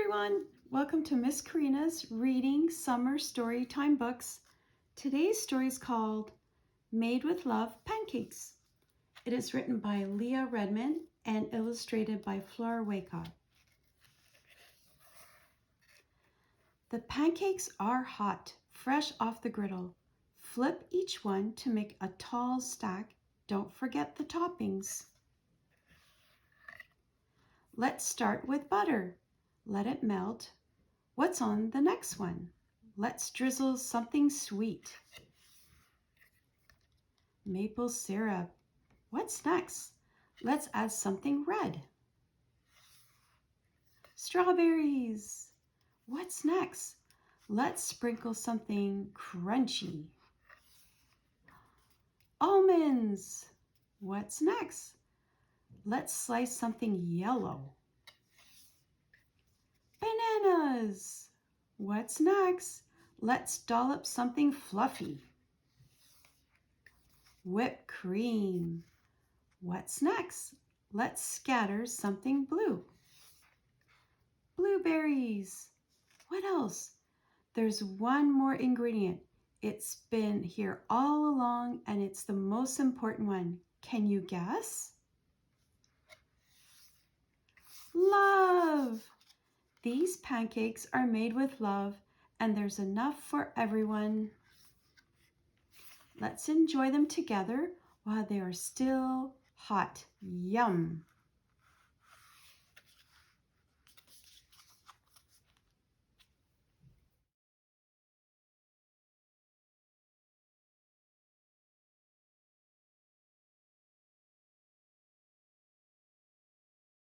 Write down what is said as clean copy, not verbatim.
everyone, welcome to Miss Corina's Reading Summer Storytime Books. Today's story is called Made with Love Pancakes. It is written by Lea Redmond and illustrated by Flora Waycott. The pancakes are hot, fresh off the griddle. Flip each one to make a tall stack. Don't forget the toppings. Let's start with butter. Let it melt. What's on the next one? Let's drizzle something sweet. Maple syrup. What's next? Let's add something red. Strawberries. What's next? Let's sprinkle something crunchy. Almonds. What's next? Let's slice something yellow. Bananas. What's next? Let's dollop something fluffy. Whipped cream. What's next? Let's scatter something blue. Blueberries. What else? There's one more ingredient. It's been here all along and it's the most important one. Can you guess? Love. These pancakes are made with love and there's enough for everyone. Let's enjoy them together while they are still hot. Yum!